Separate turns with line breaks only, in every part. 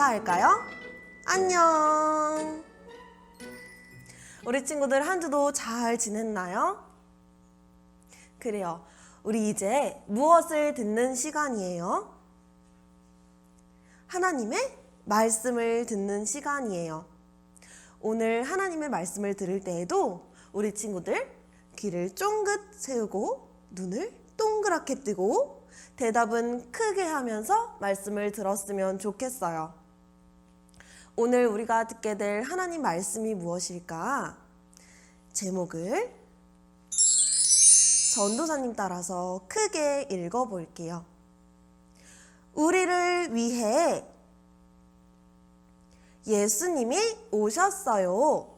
인사할까요? 안녕. 우리 친구들 한 주도 잘 지냈나요? 그래요. 우리 이제 무엇을 듣는 시간이에요? 하나님의 말씀을 듣는 시간이에요. 오늘 하나님의 말씀을 들을 때에도 우리 친구들 귀를 쫑긋 세우고 눈을 동그랗게 뜨고 대답은 크게 하면서 말씀을 들었으면 좋겠어요. 오늘 우리가 듣게 될 하나님 말씀이 무엇일까? 제목을 전도사님 따라서 크게 읽어볼게요. 우리를 위해 예수님이 오셨어요.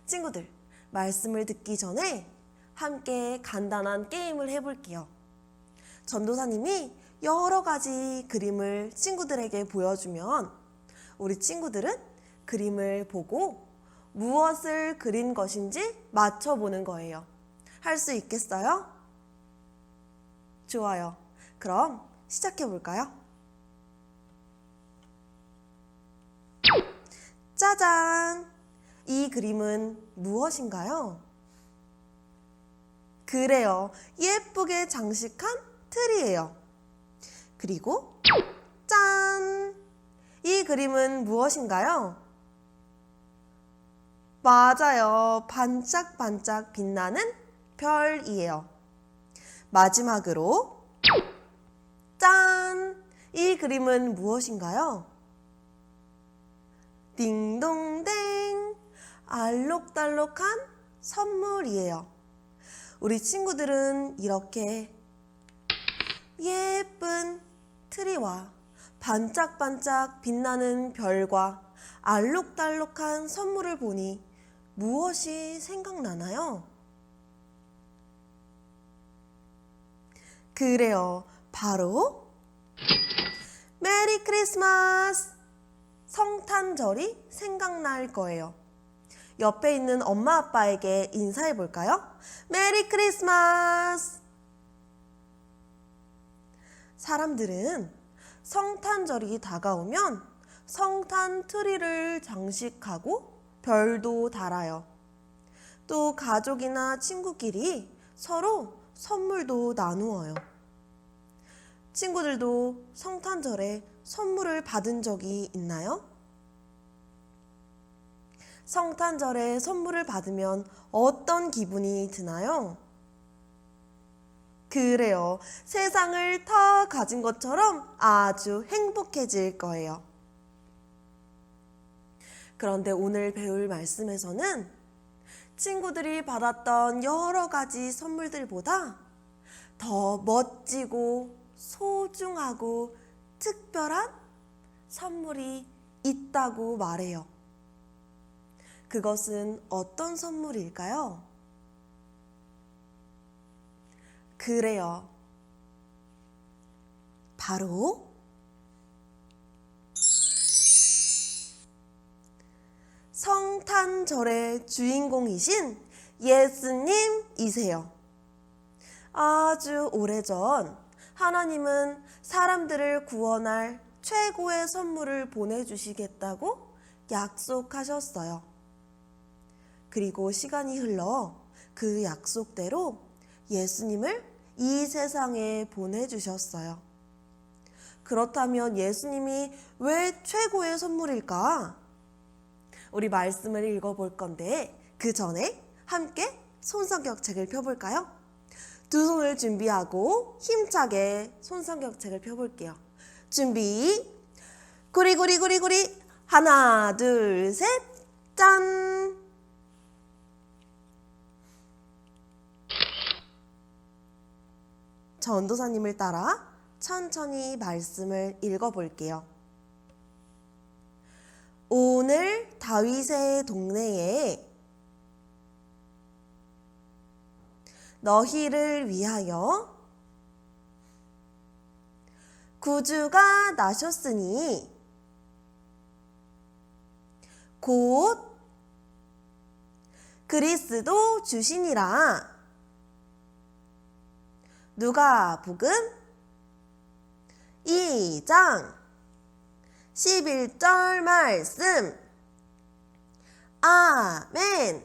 친구들, 말씀을 듣기 전에 함께 간단한 게임을 해볼게요. 전도사님이 여러 가지 그림을 친구들에게 보여주면 우리 친구들은 그림을 보고 무엇을 그린 것인지 맞춰보는 거예요. 할 수 있겠어요? 좋아요. 그럼 시작해볼까요? 짜잔! 이 그림은 무엇인가요? 그래요. 예쁘게 장식한 틀이에요. 그리고 짠! 이 그림은 무엇인가요? 맞아요. 반짝반짝 빛나는 별이에요. 마지막으로 짠! 이 그림은 무엇인가요? 딩동댕! 알록달록한 선물이에요. 우리 친구들은 이렇게 예쁜 트리와 반짝반짝 빛나는 별과 알록달록한 선물을 보니 무엇이 생각나나요? 그래요. 바로 메리 크리스마스! 성탄절이 생각날 거예요. 옆에 있는 엄마 아빠에게 인사해 볼까요? 메리 크리스마스! 사람들은 성탄절이 다가오면 성탄 트리를 장식하고 별도 달아요. 또 가족이나 친구끼리 서로 선물도 나누어요. 친구들도 성탄절에 선물을 받은 적이 있나요? 성탄절에 선물을 받으면 어떤 기분이 드나요? 그래요. 세상을 다 가진 것처럼 아주 행복해질 거예요. 그런데 오늘 배울 말씀에서는 친구들이 받았던 여러 가지 선물들보다 더 멋지고 소중하고 특별한 선물이 있다고 말해요. 그것은 어떤 선물일까요? 그래요. 바로 성탄절의 주인공이신 예수님이세요. 아주 오래전 하나님은 사람들을 구원할 최고의 선물을 보내주시겠다고 약속하셨어요. 그리고 시간이 흘러 그 약속대로 예수님을 이 세상에 보내주셨어요. 그렇다면 예수님이 왜 최고의 선물일까? 우리 말씀을 읽어볼 건데 그 전에 함께 손성격책을 펴볼까요? 두 손을 준비하고 힘차게 손성격책을 펴볼게요. 준비! 구리구리구리구리 하나 둘 셋 짠! 전도사님을 따라 천천히 말씀을 읽어볼게요. 오늘 다윗의 동네에 너희를 위하여 구주가 나셨으니 곧 그리스도 주시니라. 누가복음 시작! 11절 말씀. 아멘.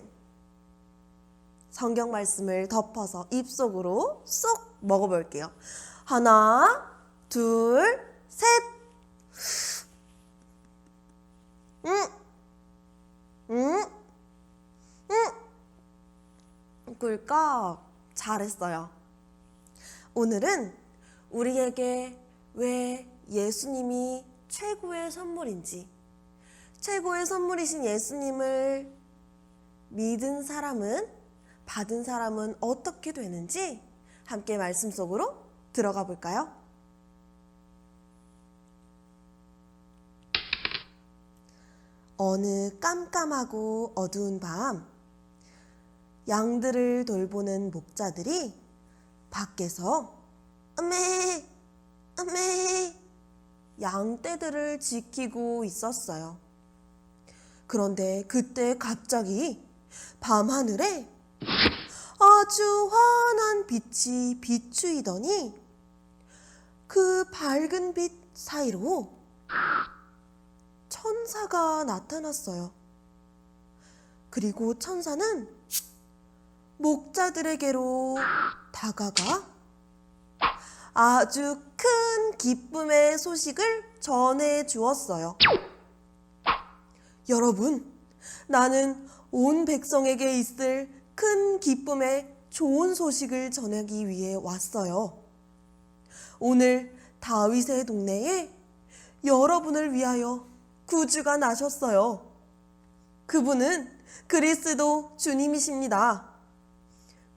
성경 말씀을 덮어서 입속으로 쏙 먹어볼게요. 하나, 둘, 셋. 꿀꺽. 잘했어요. 오늘은 우리에게 왜 예수님이 최고의 선물인지, 최고의 선물이신 예수님을 믿은 사람은, 받은 사람은 어떻게 되는지 함께 말씀 속으로 들어가 볼까요? 어느 깜깜하고 어두운 밤, 양들을 돌보는 목자들이 밖에서 으메 으메 양떼들을 지키고 있었어요. 그런데 그때 갑자기 밤하늘에 아주 환한 빛이 비추이더니 그 밝은 빛 사이로 천사가 나타났어요. 그리고 천사는 목자들에게로 다가가 아주 큰 기쁨의 소식을 전해 주었어요. 여러분, 나는 온 백성에게 있을 큰 기쁨의 좋은 소식을 전하기 위해 왔어요. 오늘 다윗의 동네에 여러분을 위하여 구주가 나셨어요. 그분은 그리스도 주님이십니다.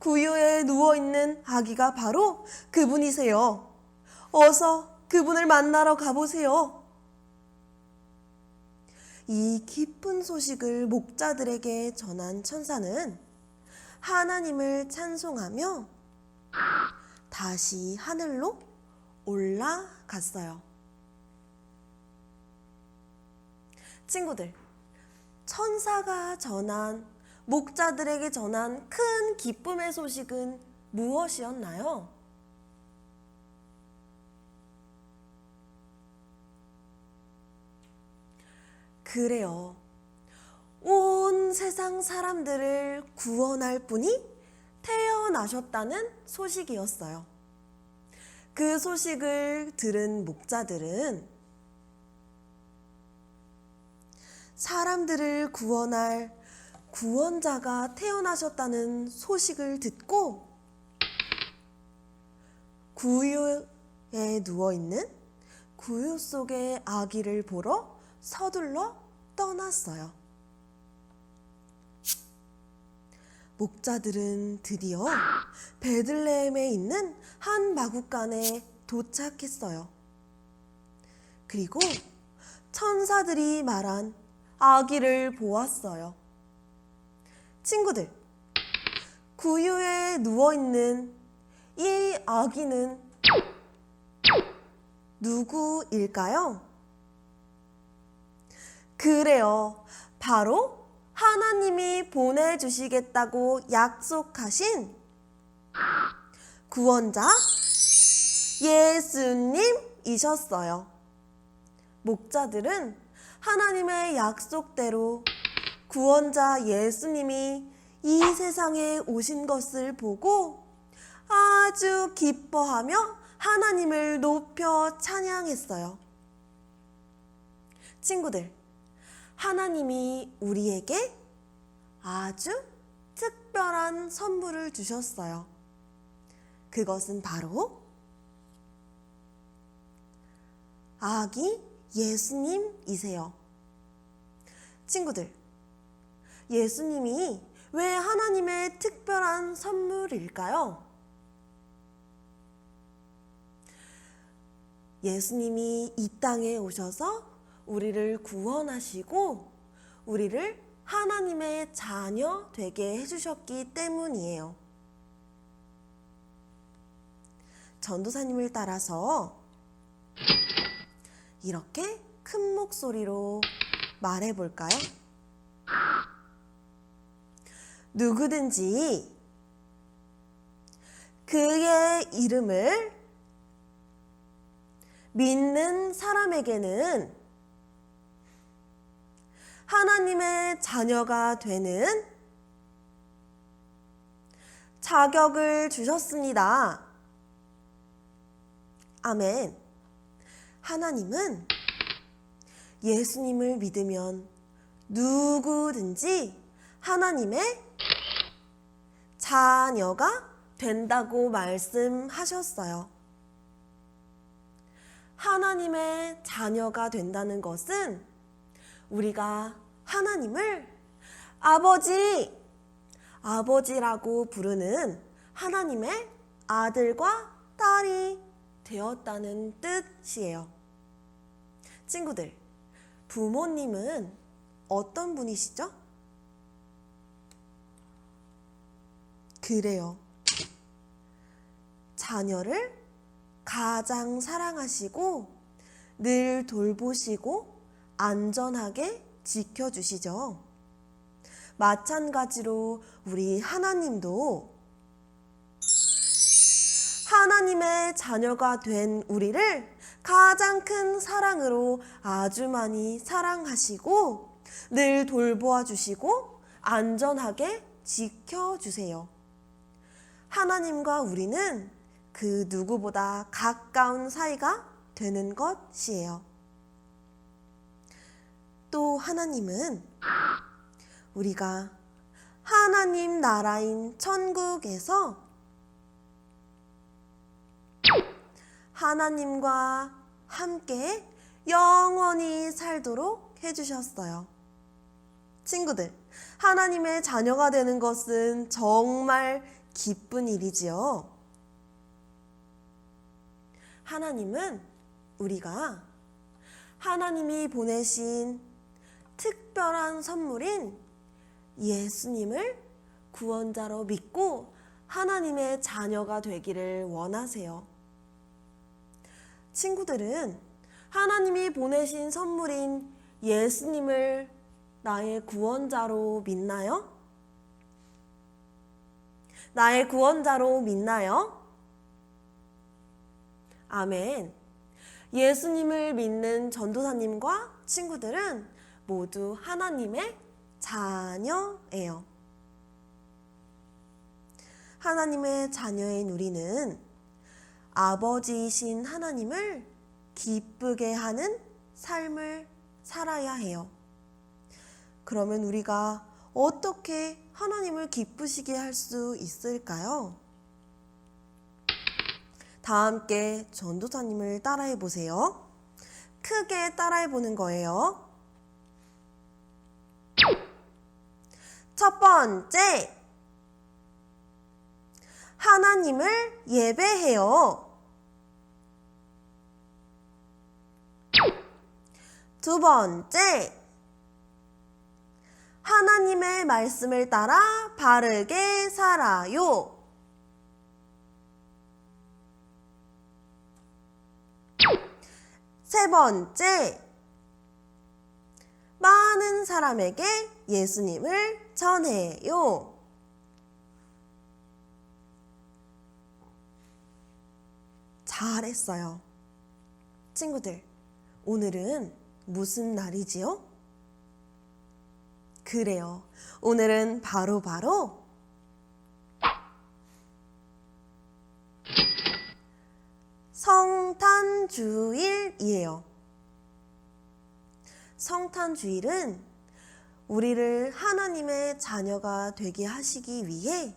구유에 누워있는 아기가 바로 그분이세요. 어서 그분을 만나러 가보세요. 이 기쁜 소식을 목자들에게 전한 천사는 하나님을 찬송하며 다시 하늘로 올라갔어요. 친구들, 천사가 전한, 목자들에게 전한 큰 기쁨의 소식은 무엇이었나요? 그래요. 온 세상 사람들을 구원할 분이 태어나셨다는 소식이었어요. 그 소식을 들은 목자들은 사람들을 구원할 구원자가 태어나셨다는 소식을 듣고 구유에 누워있는 구유 속의 아기를 보러 서둘러 떠났어요. 목자들은 드디어 베들레헴에 있는 한 마구간에 도착했어요. 그리고 천사들이 말한 아기를 보았어요. 친구들, 구유에 누워있는 이 아기는 누구일까요? 그래요. 바로 하나님이 보내주시겠다고 약속하신 구원자 예수님이셨어요. 목자들은 하나님의 약속대로 구원자 예수님이 이 세상에 오신 것을 보고 아주 기뻐하며 하나님을 높여 찬양했어요. 친구들, 하나님이 우리에게 아주 특별한 선물을 주셨어요. 그것은 바로 아기 예수님이세요. 친구들, 예수님이 왜 하나님의 특별한 선물일까요? 예수님이 이 땅에 오셔서 우리를 구원하시고 우리를 하나님의 자녀 되게 해주셨기 때문이에요. 전도사님을 따라서 이렇게 큰 목소리로 말해볼까요? 누구든지 그의 이름을 믿는 사람에게는 하나님의 자녀가 되는 자격을 주셨습니다. 아멘. 하나님은 예수님을 믿으면 누구든지 하나님의 자녀가 된다고 말씀하셨어요. 하나님의 자녀가 된다는 것은 우리가 하나님을 아버지라고 부르는 하나님의 아들과 딸이 되었다는 뜻이에요. 친구들, 부모님은 어떤 분이시죠? 그래요. 자녀를 가장 사랑하시고 늘 돌보시고 안전하게 지켜주시죠. 마찬가지로 우리 하나님도 하나님의 자녀가 된 우리를 가장 큰 사랑으로 아주 많이 사랑하시고 늘 돌보아 주시고 안전하게 지켜주세요. 하나님과 우리는 그 누구보다 가까운 사이가 되는 것이에요. 또 하나님은 우리가 하나님 나라인 천국에서 하나님과 함께 영원히 살도록 해주셨어요. 친구들, 하나님의 자녀가 되는 것은 정말 기쁜 일이지요. 하나님은 우리가 하나님이 보내신 특별한 선물인 예수님을 구원자로 믿고 하나님의 자녀가 되기를 원하세요. 친구들은 하나님이 보내신 선물인 예수님을 나의 구원자로 믿나요? 나의 구원자로 믿나요? 아멘. 예수님을 믿는 전도사님과 친구들은 모두 하나님의 자녀예요. 하나님의 자녀인 우리는 아버지이신 하나님을 기쁘게 하는 삶을 살아야 해요. 그러면 우리가 어떻게 하나님을 기쁘시게 할 수 있을까요? 다 함께 전도사님을 따라해 보세요. 크게 따라해 보는 거예요. 첫 번째, 하나님을 예배해요. 두 번째, 하나님의 말씀을 따라 바르게 살아요. 세 번째, 많은 사람에게 예수님을 전해요. 잘했어요. 친구들, 오늘은 무슨 날이지요? 그래요. 오늘은 바로 성탄주일이에요. 성탄주일은 우리를 하나님의 자녀가 되게 하시기 위해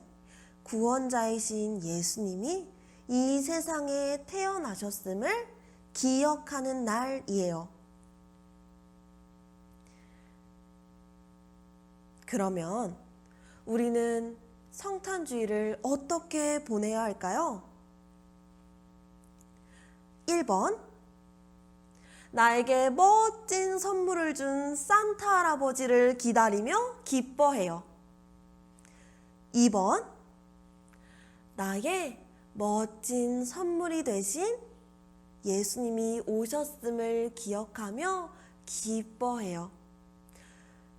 구원자이신 예수님이 이 세상에 태어나셨음을 기억하는 날이에요. 그러면 우리는 성탄주일을 어떻게 보내야 할까요? 1번, 나에게 멋진 선물을 준 산타 할아버지를 기다리며 기뻐해요. 2번, 나의 멋진 선물이 되신 예수님이 오셨음을 기억하며 기뻐해요.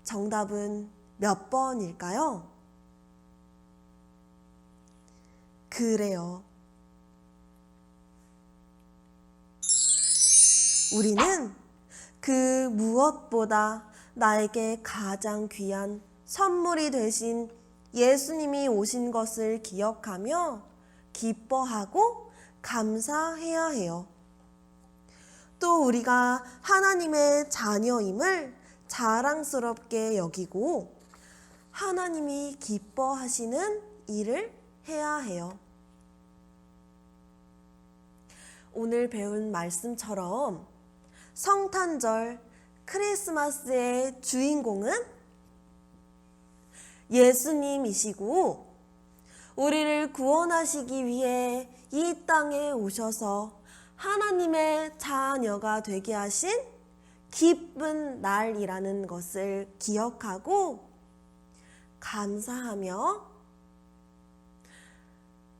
정답은 몇 번일까요? 그래요. 우리는 그 무엇보다 나에게 가장 귀한 선물이 되신 예수님이 오신 것을 기억하며 기뻐하고 감사해야 해요. 또 우리가 하나님의 자녀임을 자랑스럽게 여기고 하나님이 기뻐하시는 일을 해야 해요. 오늘 배운 말씀처럼 성탄절 크리스마스의 주인공은 예수님이시고 우리를 구원하시기 위해 이 땅에 오셔서 하나님의 자녀가 되게 하신 기쁜 날이라는 것을 기억하고 감사하며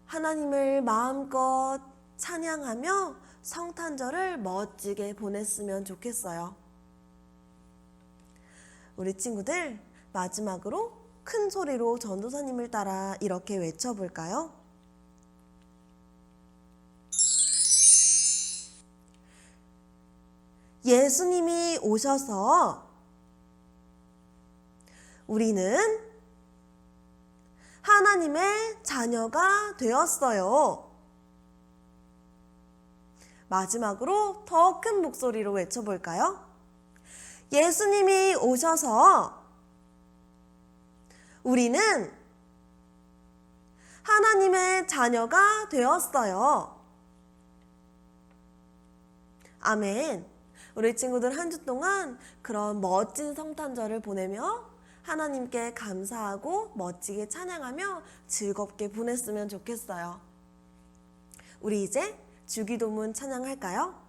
하나님을 마음껏 찬양하며 성탄절을 멋지게 보냈으면 좋겠어요. 우리 친구들 마지막으로 큰 소리로 전도사님을 따라 이렇게 외쳐볼까요? 예수님이 오셔서 우리는 하나님의 자녀가 되었어요. 마지막으로 더 큰 목소리로 외쳐볼까요? 예수님이 오셔서 우리는 하나님의 자녀가 되었어요. 아멘. 우리 친구들 한 주 동안 그런 멋진 성탄절을 보내며 하나님께 감사하고 멋지게 찬양하며 즐겁게 보냈으면 좋겠어요. 우리 이제 주기도문 찬양할까요?